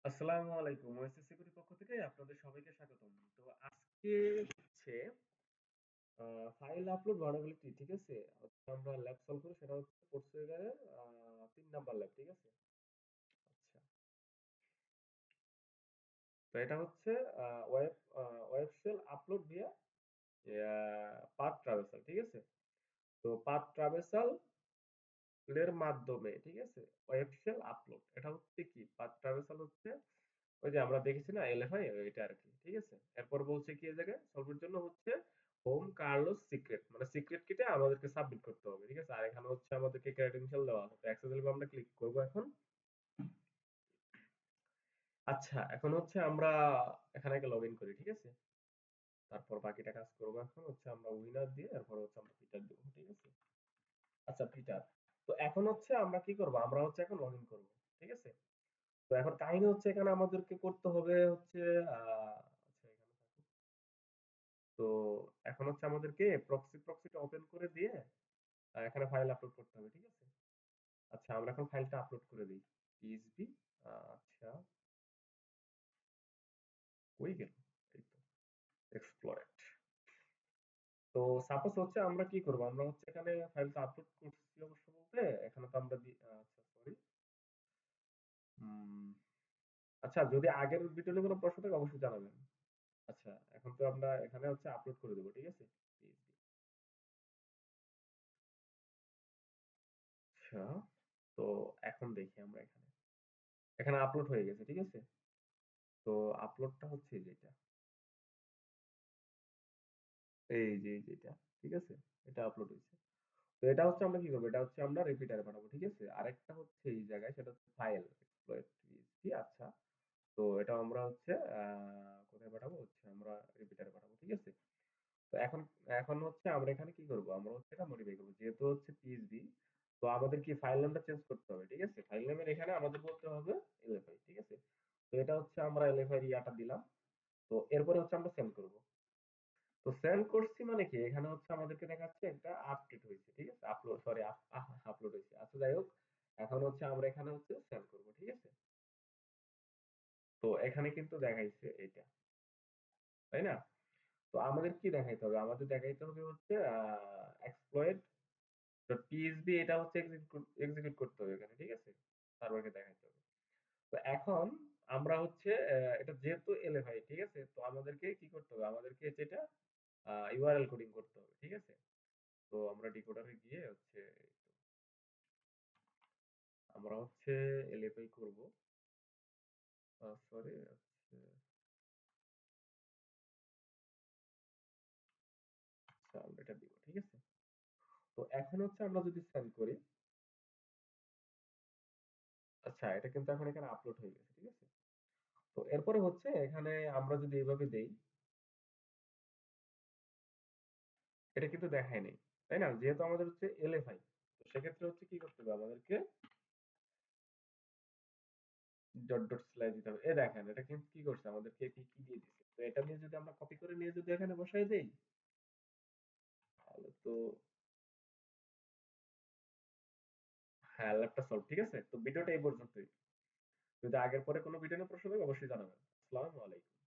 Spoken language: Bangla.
আসসালামু আলাইকুম। ওএসএস সিকিউরিটির পক্ষ থেকে আপনাদের সবাইকে স্বাগতম। তো আজকে হচ্ছে ফাইল আপলোড ভালনারেবিলিটি, ঠিক আছে? আমরা ল্যাব সলভ করব, সেটা হচ্ছে কোর্সেরার ৩ নাম্বার ল্যাব, ঠিক আছে? আচ্ছা। তো এটা হচ্ছে web web shell upload via path traversal, ঠিক আছে? তো পাথ ট্রাভার্সাল এর মাধ্যমে, ঠিক আছে? Web shell upload. এটা হচ্ছে কি? পাথ ট্রাভার্সাল হচ্ছে ওই যে আমরা দেখেছি না এলএফআই, ওইটা আর কি, ঠিক আছে? এরপর বলছে কি এই জায়গায় সলভের জন্য হচ্ছে হোম কার্লোস সিক্রেট, মানে সিক্রেট কিটা আমাদেরকে সাবমিট করতে হবে, ঠিক আছে? আর এখানে হচ্ছে আমাদেরকে ক্রেডেনশিয়াল দেওয়া হবে। অ্যাক্সেস দিলে আমরা ক্লিক করব এখন। আচ্ছা, এখন হচ্ছে আমরা এখানে আগে লগইন করি, ঠিক আছে? তারপর বাকিটা কাজ করব। এখন হচ্ছে আমরা উইনার দিয়ে এরপর হচ্ছে আমরা পিটার দেব, ঠিক আছে? আচ্ছা, পিটার। তো এখন হচ্ছে আমরা কি করব? আমরা হচ্ছে এখন লগইন করব, ঠিক আছে? তো এখন কাহিনী হচ্ছে এখানে আমাদেরকে করতে হবে হচ্ছে আচ্ছা এখানে থাকুক। তো এখন হচ্ছে আমাদেরকে প্রক্সিটা ওপেন করে দিয়ে এখানে ফাইল আপলোড করতে হবে, ঠিক আছে? আচ্ছা, আমরা এখন ফাইলটা আপলোড করে দিই। পিএইচপি। আচ্ছা, কই গেল? এই তো, এক্সপ্লয়েট। তো সাপোজ হচ্ছে আমরা কি করব? আমরা হচ্ছে এখানে ফাইলটা আপলোড করছি অবশ্য বলতে এখানে তো আমরা আচ্ছা সরি। আচ্ছা, যদি আগের ভিডিও নিয়ে কোনো প্রশ্ন থাকে অবশ্যই জানাবেন। আচ্ছা, এখন তো আমরা এখানে হচ্ছে আপলোড করে দেবো, ঠিক আছে? PHP। আচ্ছা, তো এখন দেখি আমরা এখানে এখানে আপলোড হয়ে গেছে, ঠিক আছে? তো আপলোডটা হচ্ছে যেটা এই যে এটা, ঠিক আছে? এটা আপলোড হয়েছে। তো এটা হচ্ছে আমরা কি করবো? এটা হচ্ছে আমরা রিপিটারে পাঠাবো, ঠিক আছে? আরেকটা হচ্ছে এই জায়গায়, সেটা হচ্ছে ফাইল এক্সপ্লয়েট পিএইচপি। আচ্ছা, তো এটা আমরা হচ্ছে কোথায় পাঠাবো? হচ্ছে আমরা রিপিটারে পাঠাবো, ঠিক আছে? তো এখন এখন হচ্ছে আমরা এখানে কি করব? আমরা হচ্ছে এটা মডিফাই করবো, যেহেতু হচ্ছে পিএইচপি। তো আমাদের কি ফাইল নামটা চেঞ্জ করতে হবে, ঠিক আছে? ফাইল নামের এখানে আমাদের বলতে হবে এলএফআই, ঠিক আছে? তো এটা হচ্ছে আমরা এলএফআই ইয়াটা দিলাম। তো এরপরে হচ্ছে আমরা সেন্ড করব। তো সেন্ড করছি মানে কি, এখানে হচ্ছে আমাদেরকে দেখাচ্ছে একটা আপডেট হয়েছে, ঠিক আছে? আপলোড সরি আপলোড হয়েছে। আচ্ছা, যাই হোক, এখন হচ্ছে আমরা এখানে হচ্ছে সেন্ড করব, ঠিক আছে? তো এখানে কিন্তু দেখাইছে এটা, তাই না? তো আমাদের কি দেখাইতে হবে? আমাদের দেখাইতে হবে হচ্ছে এক্সপ্লয়েট ডট পিএইচপি, এটা হচ্ছে এক্সিকিউট করতে হবে এখানে, ঠিক আছে? সার্ভারকে দেখাইতে হবে। তো এখন আমরা হচ্ছে এটা যেহেতু এলএফআই, ঠিক আছে? তো আমাদেরকে কি করতে হবে? আমাদেরকে যেটা ইউআরএল কোডিং করতে হবে, ঠিক আছে? তো আমরা ডিকোডারে গিয়ে হচ্ছে আমরা হচ্ছে এলএফআই করব। সরি, আচ্ছা আমরা এটা দিব, ঠিক আছে? তো এখন হচ্ছে আমরা যদি সেন্ড করি, আচ্ছা এটা কিন্তু এখন এখানে আপলোড হয়ে গেছে, ঠিক আছে? তো এরপরে হচ্ছে এখানে আমরা যদি এইভাবে দেই, এটা কিন্তু দেখায় নেই, তাই না? যেহেতু আমাদের হচ্ছে এলএফআই, তো সেক্ষেত্রে হচ্ছে কি করতে হবে? আমাদেরকে ডট ডট স্ল্যাশ দিতে হবে। দেখেন এটা কিন্তু কি করছে, আমাদেরকে কি কি দিয়ে দিচ্ছে। তো এটা নিয়ে যদি আমরা কপি করে নিয়ে যদি এখানে বসাই দেই, তাহলে তো হ্যাঁ, ল্যাবটা সলভ, ঠিক আছে? তো ভিডিওটা এই পর্যন্তই। যদি আগের পরে কোনো ভিডিও নিয়ে প্রশ্ন থাকে অবশ্যই জানাবেন। আসসালামু আলাইকুম।